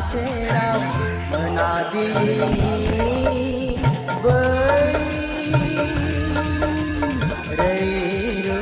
सेराव मोनाबिलिनि बै रैरु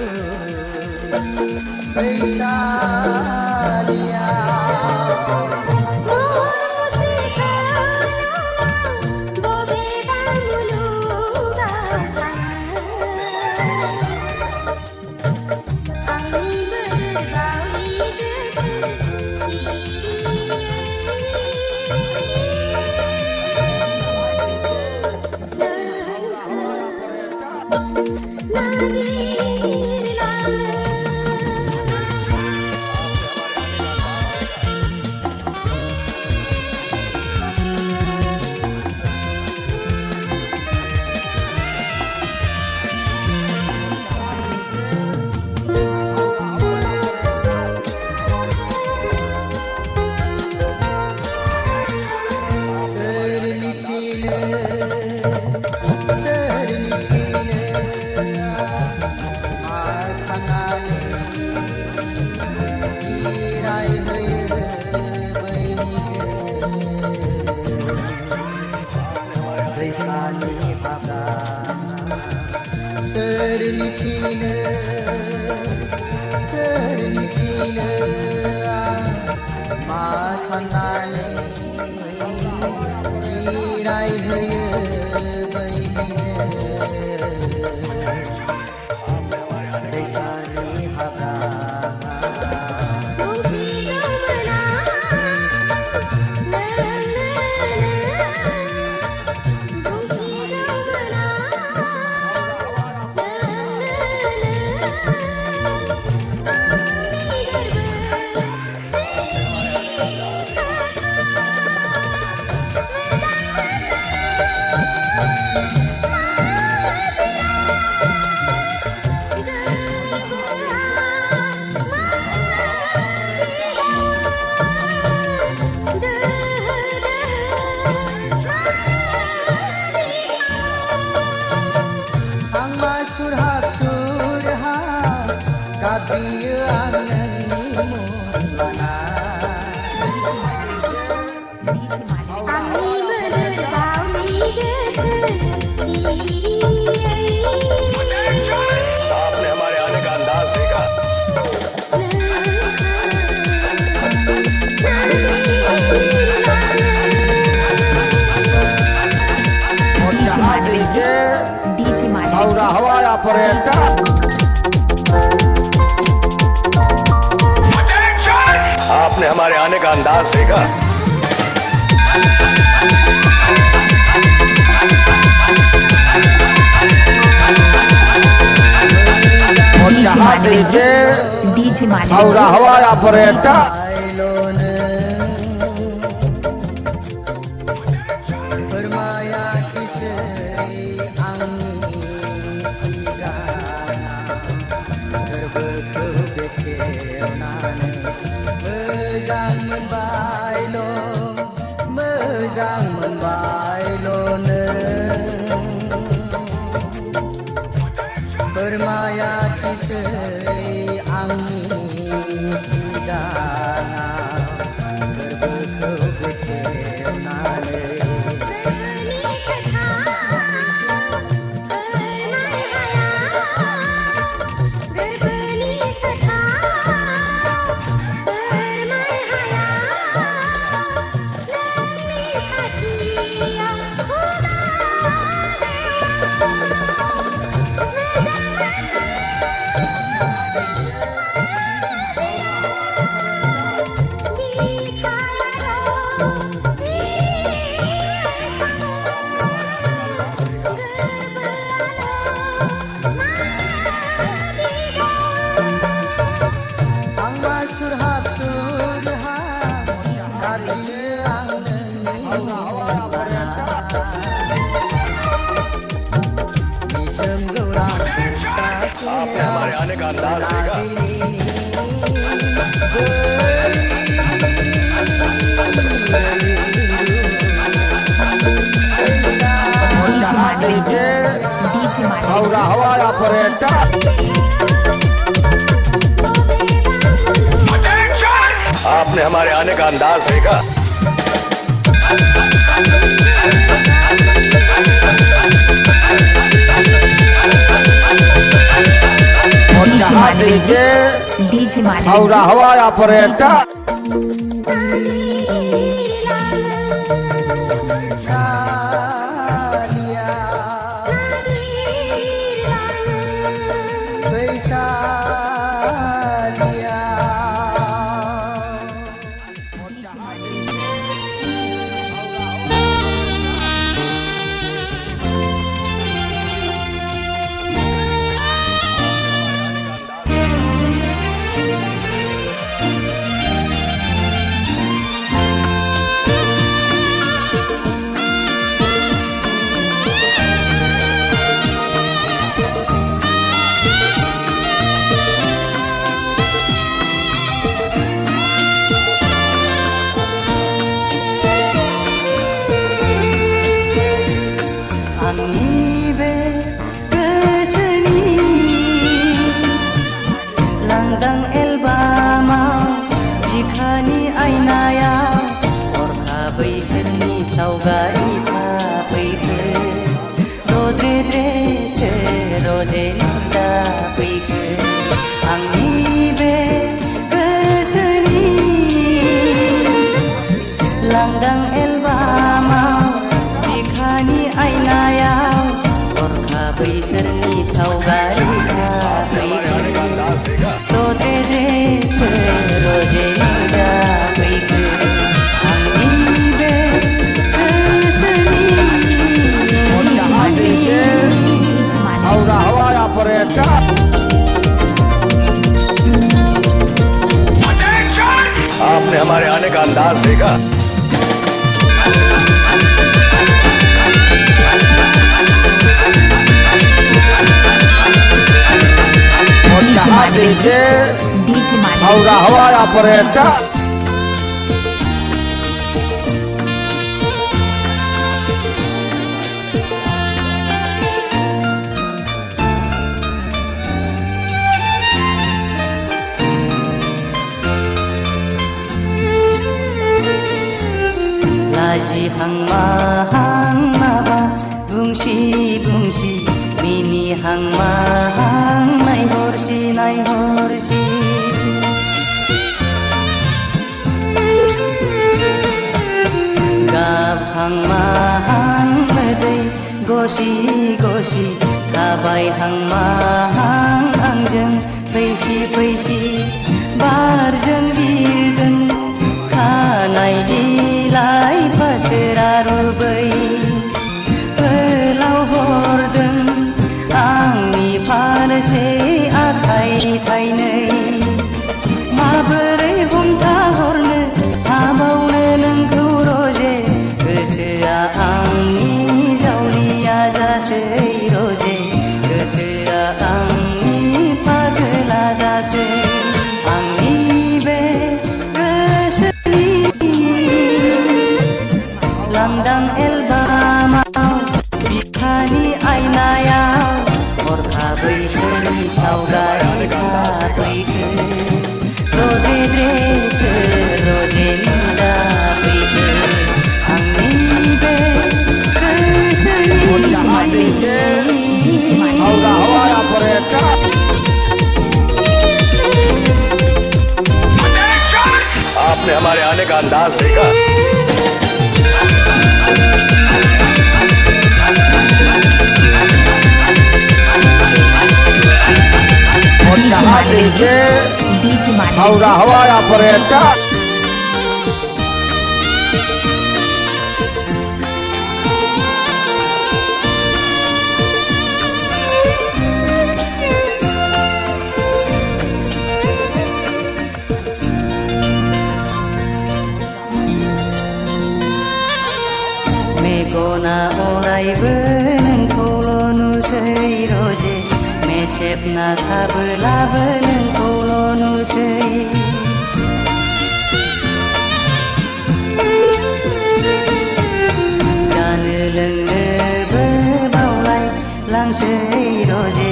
सोरनिथिनो मा साननानै जिरायहोयो दैसानि हाग्रा गाबज्रियो आं नोंनि मुं लाना आंनि बोदोर गावनि आपने हमारे आने का अंदाज देखा। Ahora hawaya operator. आपने हमारे आने का अंदाज देखा। DJ Ahora hawaya operator. मोजां मोनबायल'नो फोरमायाखिसै आंनि सिगाङाव गोरबोखौ बेखेवनानै आपने हमारे आने का अंदाज देखा। Ahora hawaya operator. आपने हमारे आने का अंदाज देखा। डीजे डीजे मालिक हौरा हवाई ऑपरेटर सालिया बैसालिया आंनि बे गोसोनि लांदां एलबामाव बिखानि आयनायाव हरखाबै सोरनि सावगारि थाफैखो दद्रेद्रेसो रजे जाफैखो आंनि बे गोसोनि लांदां एलबामाव बिखानि आयनायाव हरखाबै सोरनि सावगारि थाफैखो दद्रेद्रेसो रजे जाफैखो आंनि बे गोसोनि डीजे हौरा हवाई ऑपरेटर आपने हमारे आने का अंदाज देखा। डीजे डीजे मालिक हौरा हवाई ऑपरेटर लाजिहां माहां माबा बुंसि बुंसि मिनिहां माहां नायहरसि नायहरसि गाबहां माहां मोदै गसि गसि थाबायहां माहां आंजों फैसि फैसि बारजों बिरदों खानाय बिलाइ फासोरा रुबै फोलाव हरदों आंनि फारसे आखाइ थाइनै माबोरै हमथाहरनो हाबावनो नोंखौ रजे गोसोआ आंनि जावलिया जासै रजे गोसोआ आंनि पागला जासै आंनि बे गोसोनि लांदां एलबामाव बिखानि आयनायाव हरखाबै सोरनि सावगारि थाफैखो दद्रेद्रेसो रजे जाफैखो आंनि बे गोसोनि डीजे हौरा हवाई ऑपरेटर आपने हमारे आने का अंदाज देखा। डीजे डीजे मालिक हौरा हवाई ऑपरेटर मेगना अरायबो नोंखौल' नुसै रजे मेसेबना थाबोलाबो नोंखौल' नुसै जानो लोंनोबो बावलाय लांसै रजे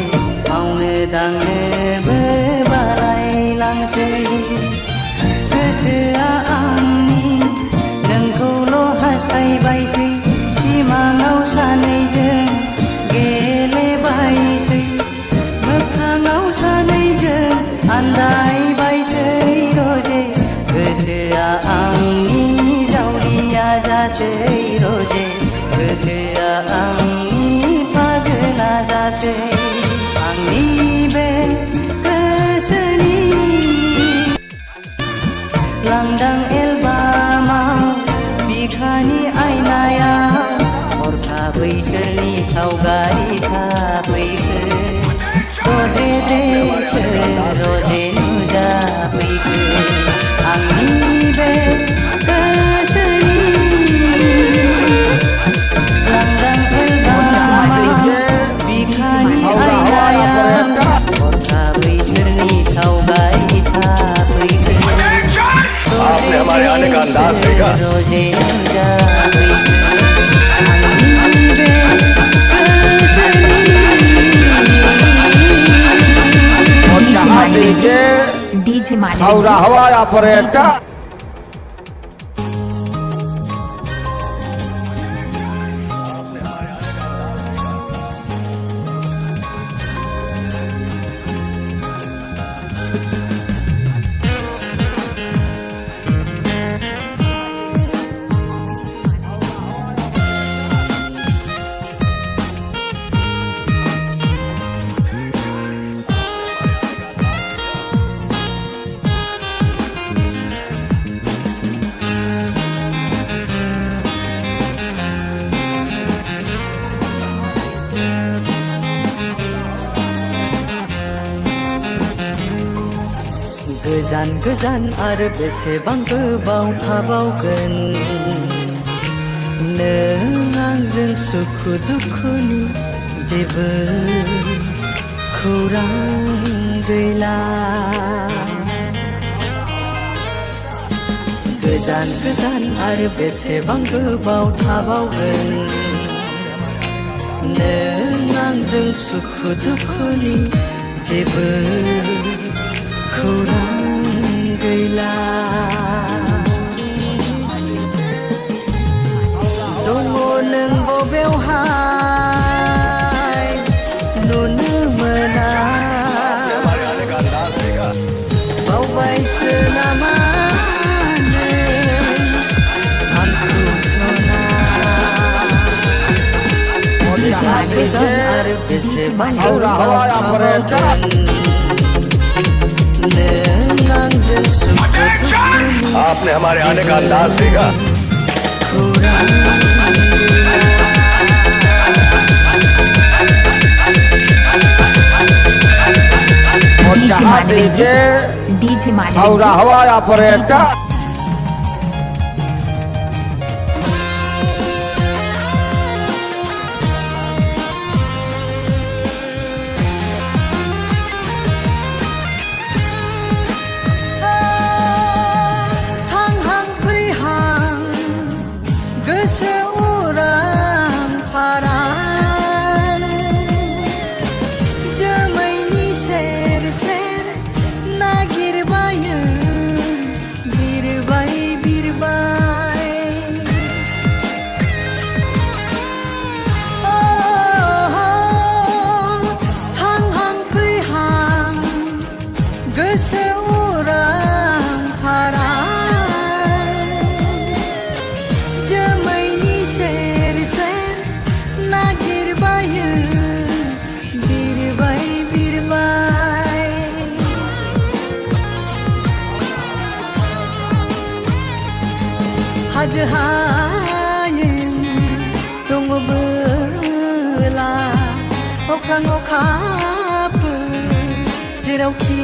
मावनो दांनोबो बालाय लांसै गोसोआ आंनि नोंखौल' हास्थायबायसै सिमाङाव सानैजों गेलेबायसै मोखाङाव सानैजों आन्दायबायसै रजे गोसोआ आंनि जावलिया जासै रजे गोसोआ आंनि पागला जासै आंनि बे गोसोनि लांदां एलबामाव बिखानि आयनायाव हरखाबै सोरनि सावगारि थाफैखो ददेरेसो रजे नुजाफैखो आंनि बे गोसोनि लांदां एलबामाव बिखानि आयनायाव हरखाबै सोरनि सावगारि थाफैखो आपने हमारे आने का अंदाज देखा। रोजे नुजाफैखो आंनि बे गोसोनि DJ DJ Malik. Haura Hawa Operator. गोजान गोजान आरो बेसेबां गोबाव थाबावगोन नों आंजों सुखु दुखुनि जेबो खौरां गैला गोजान गोजान आरो बेसेबां गोबाव थाबावगोन नों आंजों सुखु दुखुनि जेबो खौरां गैला दङ नों बबेवहाय नुनो मोना हमारे आने का अंदाज देखा। बावबायसो नामा नों आंखौ सना गोजान गोजान आरो बेसेबां Haura गोबाव Hawa Operator. थाबावगोन आपने हमारे आने का अंदाज देखा। DJ DJ Malik. Haura Hawa Operator. थांहां फैहां गोसो उरां फारां जोमैनि सेर सेर नागिरबायो बिरबाय बिरबाय थांहां फैहां गोसो उरां फारां जोमैनि सेर सेर नागिरबायो बिरबाय बिरबाय हाजो हायेन दङबोला अख्रां अखाफोर जेरावखि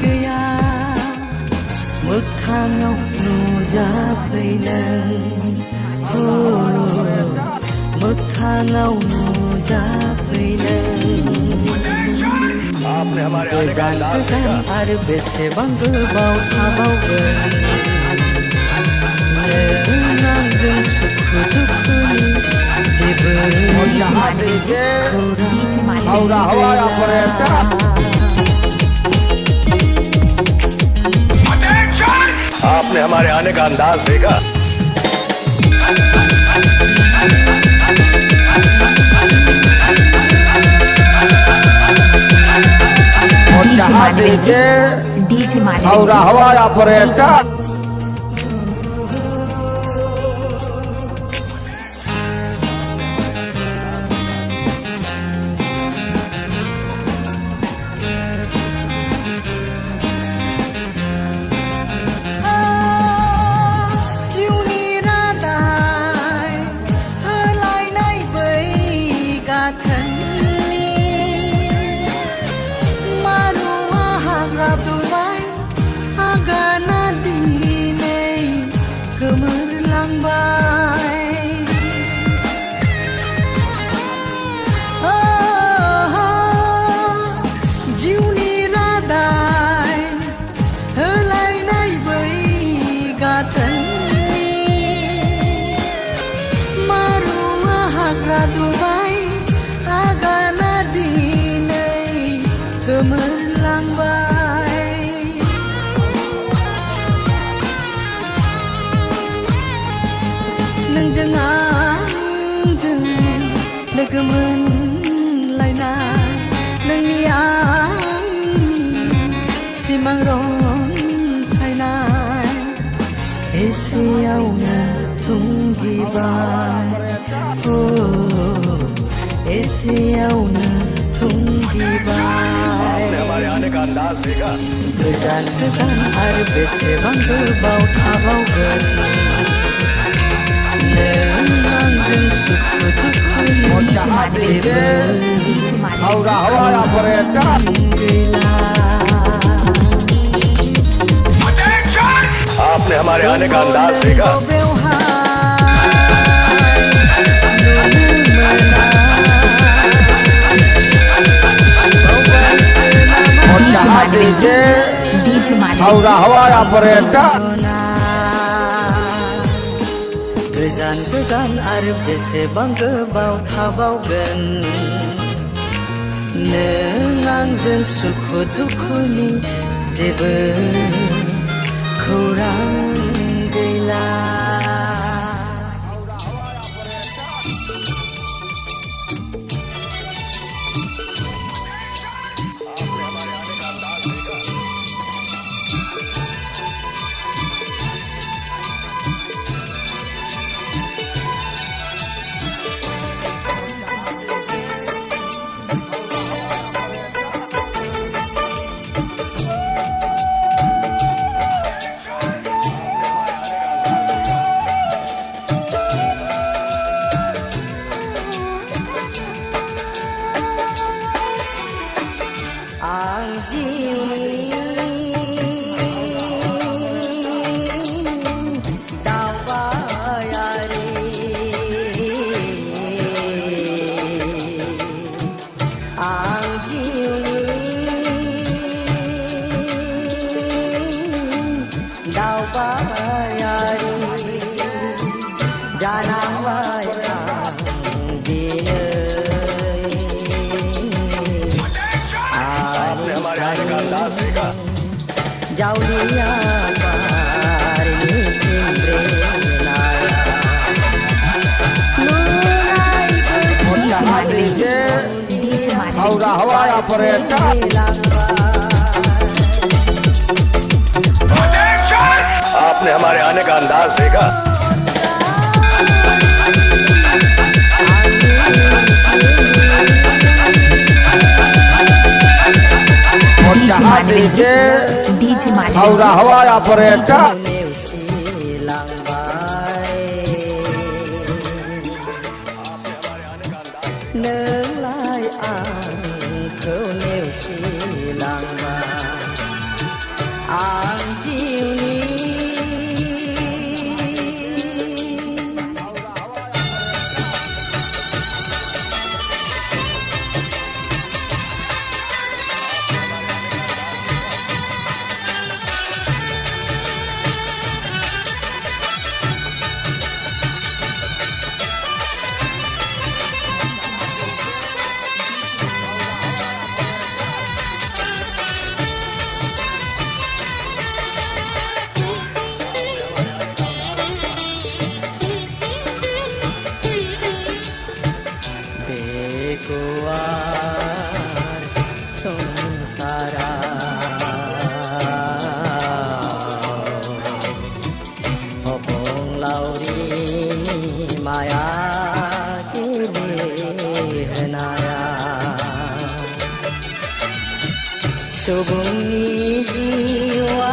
गैया मोगथाङाव नुजाफै नों मोगथाङाव नुजाफै नों आपने हमारे आने का गोजान अंदाज गोजान देखा। आरो बेसेबां गोबाव थाबावगोन नों आंजों सुखु दुखुनि जेबो DJ खौरां Haura Hawa Operator. आपने हमारे आने का अंदाज देखा। Hawa डीजे डीजे मालिक और हवाई operator Dubai agana dinai gemerlang bai nang jeng angjeng legemen laina nang niang ni simang ron sainai esiau na tunggi bai ऐसे आओ न तुंगी बाय हमारे आने का अंदाज देखा गजान गजान हर बेसे बंग बाव थाबाव गन नंजन सुख दुख डीजे और हवाई ऑपरेटर आपने हमारे आने का अंदाज देखा डीजे डीजे मालिक और हवाई ऑपरेटर गोजान गोजान आरो बेसेबां गोबाव थाबावगोन नों आंजों सुखु दुखुनि जेबो खौरां गैला Jaulia karini sindre naya mulai kesini DJ DJ मालिक और हवाई ऑपरेटर आपने हमारे आने का अंदाज देखा डीजे डीजे मालिक और हवाई ऑपरेटर Kuar sengsara माया के हनाया सुबुंनि जिवा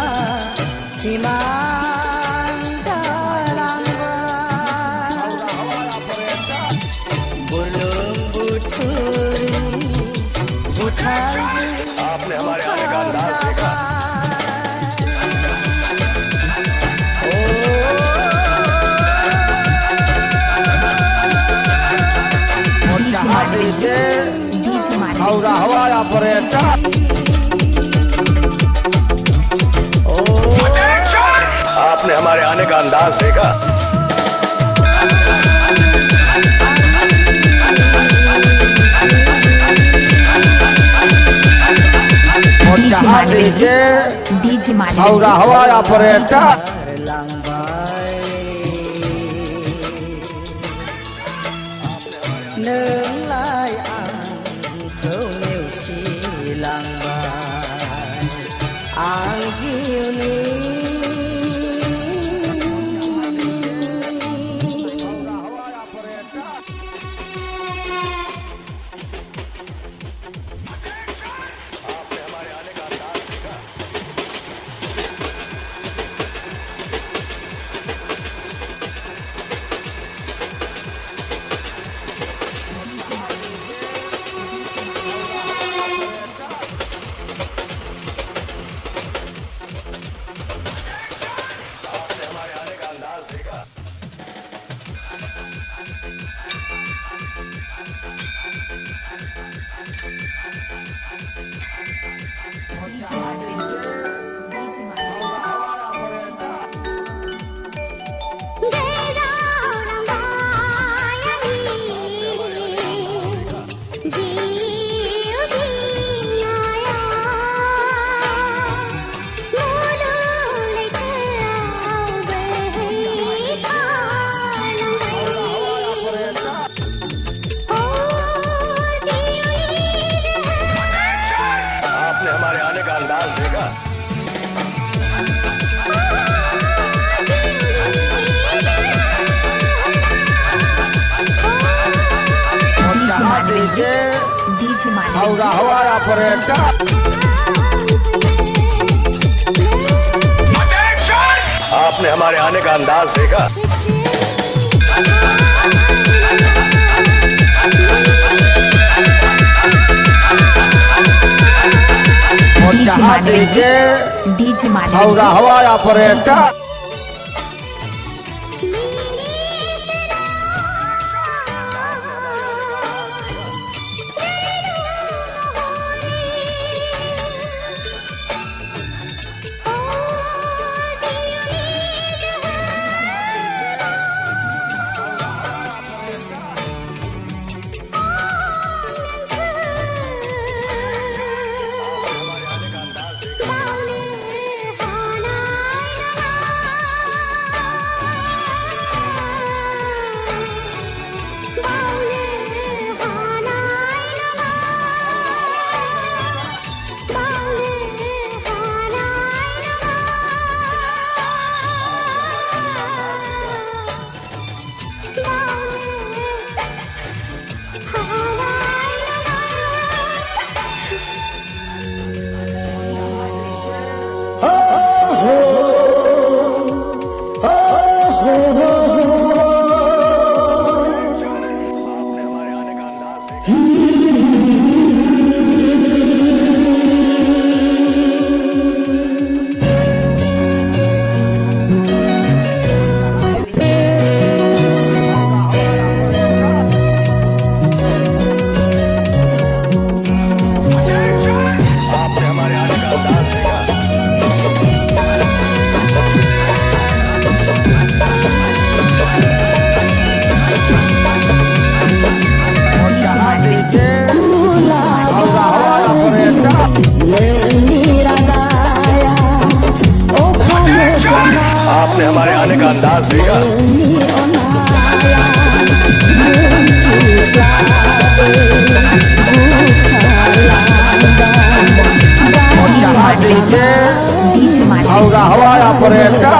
आपने हमारे आने का अंदाज देखा। हौरा हवाई ऑपरेटर आपने हमारे आने का अंदाज देखा। डीजे मालिक हौरा हवाई ऑपरेटर नोंलाय आंखौ नेवसिलांबाय आं जिउनि हमारे आने का अंदाज देखा। डीजे मालिक हौरा हवाई ऑपरेटर आपने हमारे आने का अंदाज देखा। डीजे मालिक हौरा हवाई ऑपरेटर आपने हमारे आने का अंदाज देखा। हौरा हवाई ऑपरेटर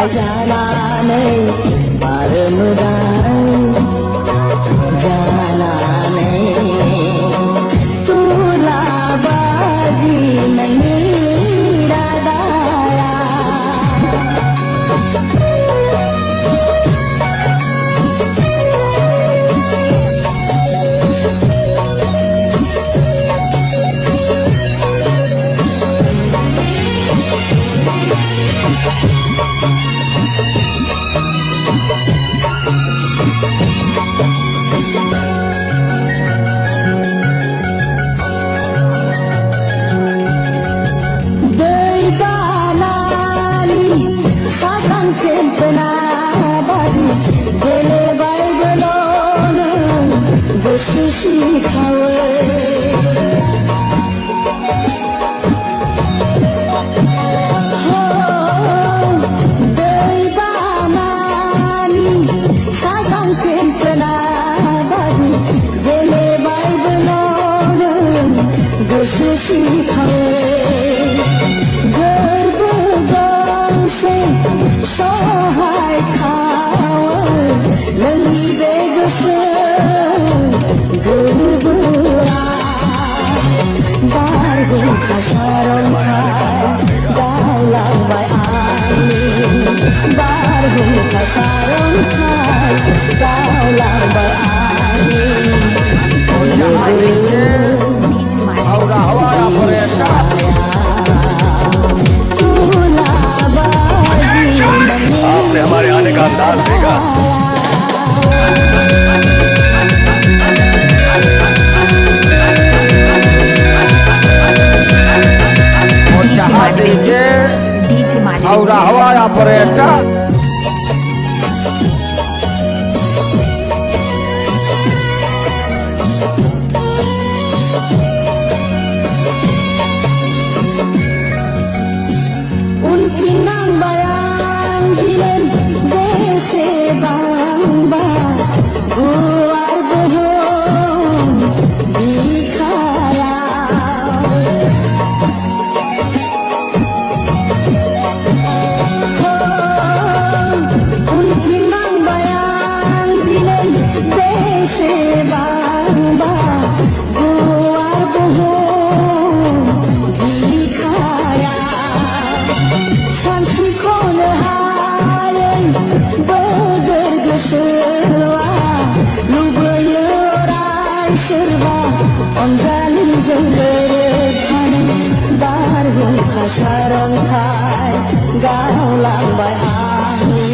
Aura hawaya pareka. आपने हमारे आने का अंदाज देखा। डीजे मालिक Aura hawaya pareka. उनकी नाम बयान गिलन देसे बांबा गुआर बहो दिखाया उनकी नाम बयान गिलन देसे बांबा गुआर बहो दिखाया सानस्रिख'नो हायै बोदोर गोसोआ लुबैयो अराय सोरबा अनजालिजों गोरोबफानो बारहुंखा सारन्थाय गावलांबाय आंनि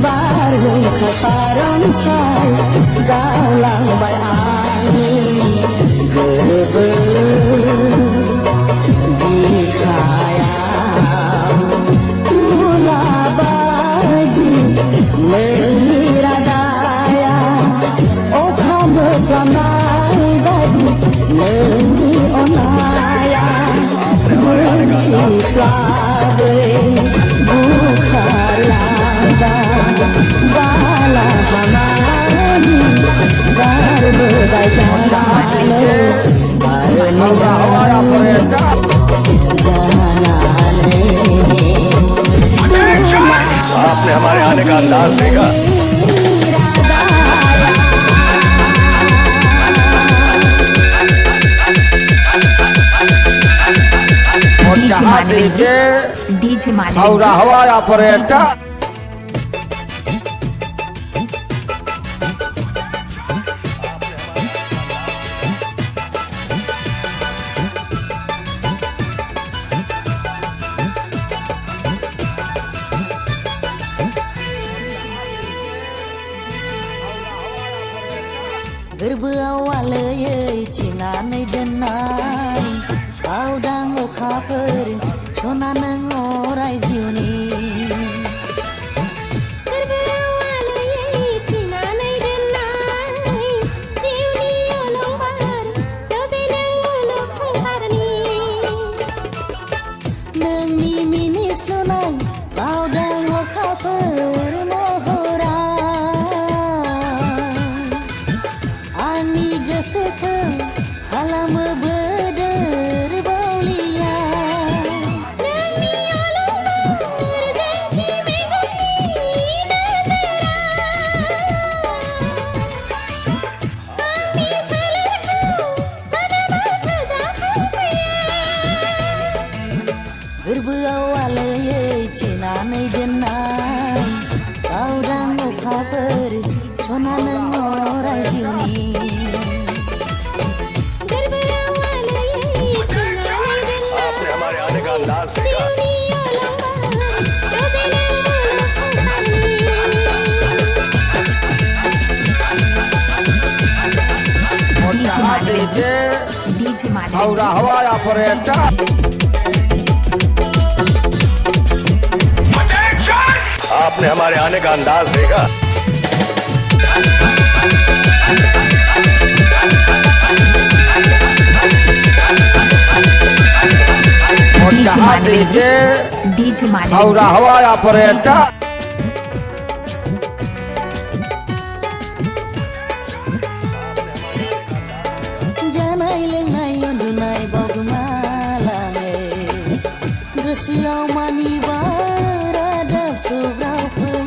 बारहुंखा सारन्थाय गावलांबाय आंनि गोरबो बिखाया नोंनि रादाया अखा मोफ्लामनाय बादि नोंनि अननाया मोनथिस्लाबै बुखारलांबाय बालाहामानि बारबोबाय जानानै Aura hawaya pareka. आपने हमारे आने का अंदाज देखा। डीजे मालिक Aura hawaya pareka. गोरबोआव आलोयै थिनानै दोननाय गावदां अखाफोर सना नों अराय जिउनि गोरबोआव आलोयै थिनानै दोननाय जिउनि अलंबार दसे नों मुलुग संसारनि नोंनि मिनिस्लुनाय गावदां अखाफोर महरा आंनि गोसोखौ खालामो बोदोर बावलिया नोंनि अलंबार जोंथि मेगननि नोजोरा आंनि सोलेरखौ आदाबाखो जाखांफैयो गोरबोआव आलोयै थिनानै दोननाय गावदां अखाफोर सना नों अराय जिउनि आपने हमारे आने का अंदाज देखा। डीजे डीजे मालिक हौरा हवा ऑपरेटर आपने हमारे आने का अंदाज देखा। डीजे डीजे मालिक हौरा हवा ऑपरेटर जानाय लोंनाय उन्दुनाय बावगोमालाङो गोसोआव मानिबा रादाब सौग्राव फैयो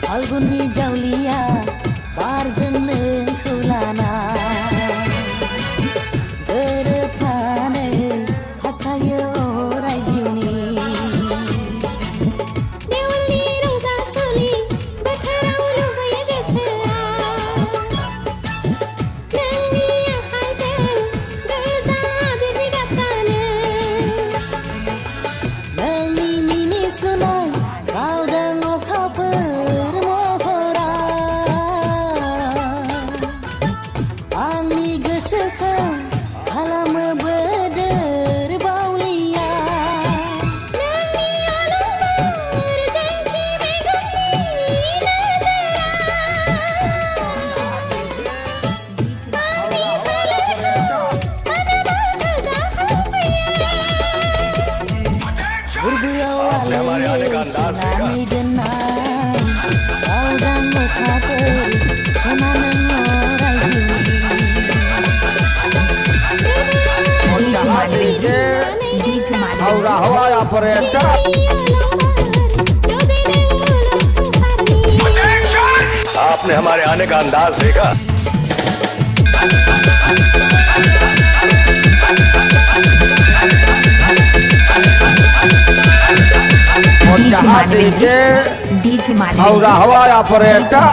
फाल्गुननि जावलिया बारजों नोंखौ लाना गोरोबफानो हास्थायो अराय जिउनि देवलनि रंजासुलि बोथोराव लुबैयो गोसोआ नोंनि आखाइजों गोजा बिरनि गाब गानो नोंनि मिनिस्लुनाय गावदों अखाफोर महरा आंनि गोसोखौ खालामो बोदोर बावलिया नोंनि अलंबार जोंखि मेगननि नोजोरा आंनि सोलेरखौ मानोबा गोजाखांफैयो गोरबोआव आलो थिनानै दोननाय गावदां अखाफोर सना नों अराय डीजे डीजे मालिक हौरा हवा ऑपरेटर आपने हमारे आने का अंदाज देखा। डीजे डीजे मालिक हौरा हवा ऑपरेटर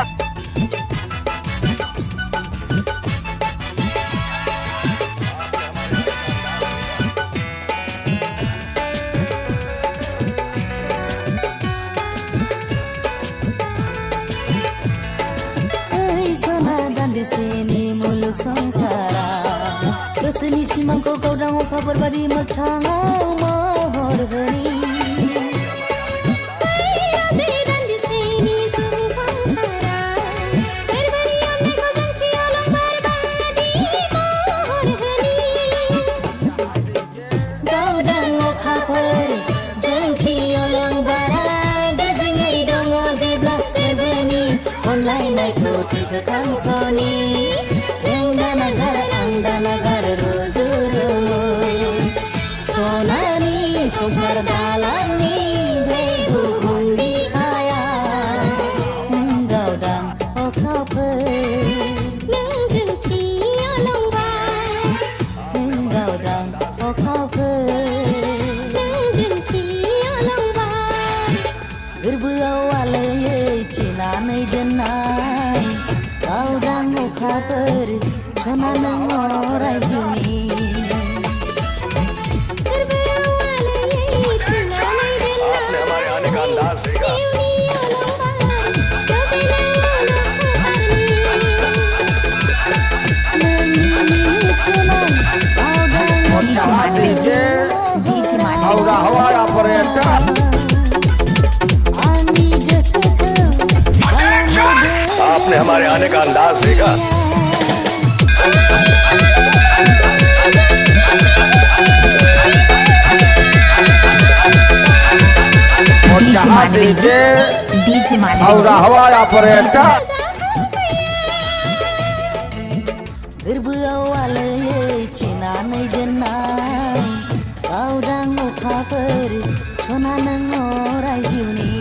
सना दान्दिसेनि मुलुग संसारा गोसोनि सिमांखौ गावदां अखाफोर बादि मोगथाङाव महर होनि गावदां अखाफोर जोंथि अलंबारा गोजोङै दङ जेब्ला गोरबोनि अनलायनायखौ थैसोखांसनि नों दानागार आं दानागार रुजु रुमु सनानि संसार दालांनि बे बुहुम बिखाया नों गावदां अखाफोर नों जोंथि अलंबार नों गावदां अखाफोर नों जोंथि अलंबार गोरबोआव आलोयै थिनानै दोननाय गावदां अखाफोर सना नों अराय जिउनि आपने हमारे आने का अंदाज देखा। नोंनि मिनिस्लुनाय गावदां डीजे हौरा हवा ऑपरेटर आंनि गोसोखौ खालामो आपने हमारे आने का अंदाज देखा। डीजे डीजे मालिक हौरा हवा ऑपरेटर गोरबोआव आलोयै थिनानै दोननाय गावदां अखाफोर सना नों अराय जिउनि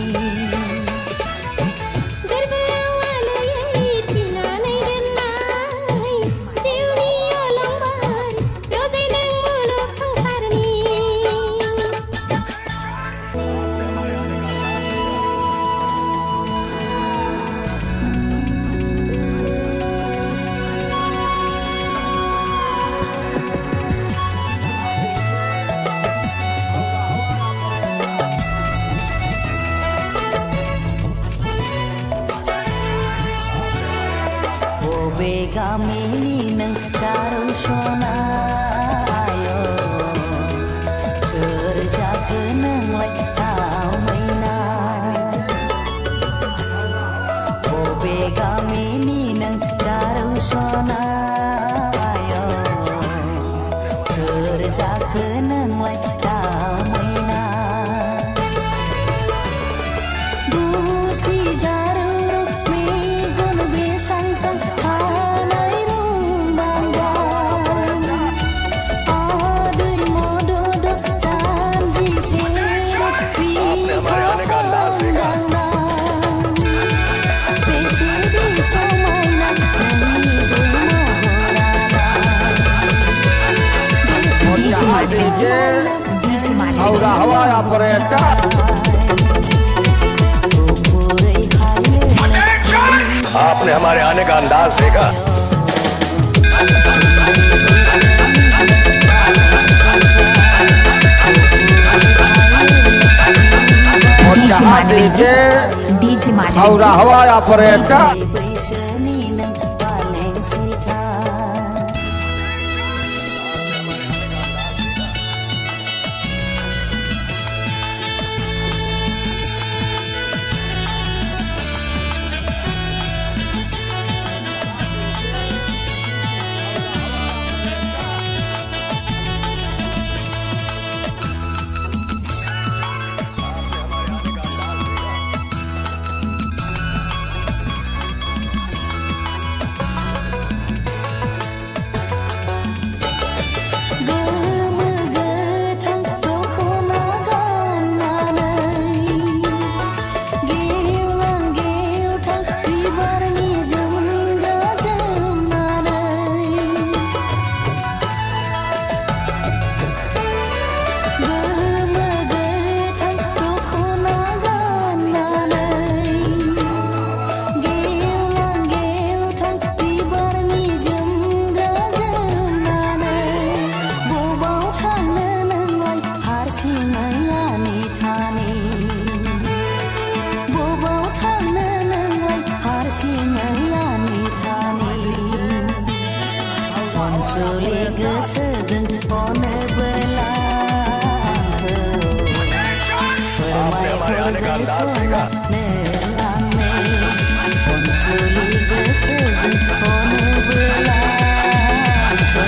गामिनि नों जारौ सनायो सोर जाखो नोंलाय दाउ मैना बबे गामिनि नों जारौ सनायो सोर जाखो नोंलाय दाउ मैना गुस्थि जारौ मेगन बेसां सां खानाय रुंबांबां आदै मदद जानजि सेराव हमारे आने का अंदाज देखा। बेसे बे समायना नोंनि बे महरालाय डीजे डीजे मालिक हौरा हवाई ऑपरेटर आपने हमारे आने का अंदाज देखा। डीजे डीजे मालिक हौरा हवाई ऑपरेटर बैसोनि नों पालें सिथा गोमो गोथां दख'ना गाननानै गेवलां गेवथां बिबारनि जोमग्रा जोमनानै गोमो गोथां दख'ना गाननानै गेवलां गेवथां बिबारनि जोमग्रा जोमनानै बबाव थांनो नोंलाय हारसिङै आनि थानि बबाव थांनो नोंलाय हारसिङै आनि थानि अनसुलि गोसोजों अनोबोला आंखौ फोरमायहरगोन सना नों आंनो अनसुलि गोसोजों अनोबोला आंखौ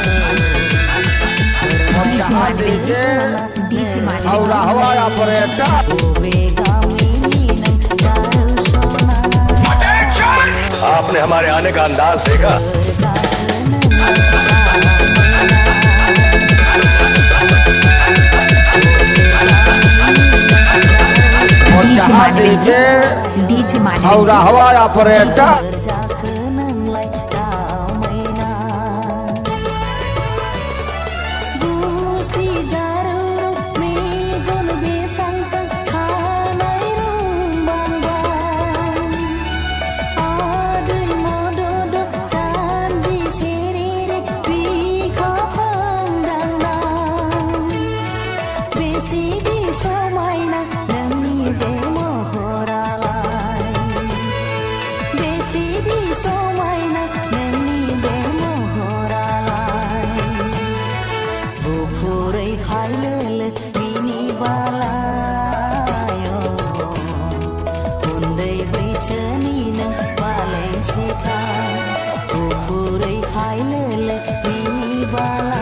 डीजे डीजे मालिक हौरा हवाई ऑपरेटर बबे गामिनि नों जारौ सना आपने हमारे आने का अंदाज देखा। डीजे डीजे मालिक हौरा हवाई ऑपरेटर जाखो नोंलाय दाउ मैना गुस्थि जारौ मेगन बेसां सां खानाय रुंबांबां आदै मदद जानजि सेरेरे बिखा फांदांदां बेसे बे समायना नोंनि बे महरालाय बेसे बे समायना नोंनि बे महरालाय गुफुरै हायलोल बिनि बालायो उन्दै बैसोनि नों बालें सिखा गुफुरै हायलोल बिनि बाला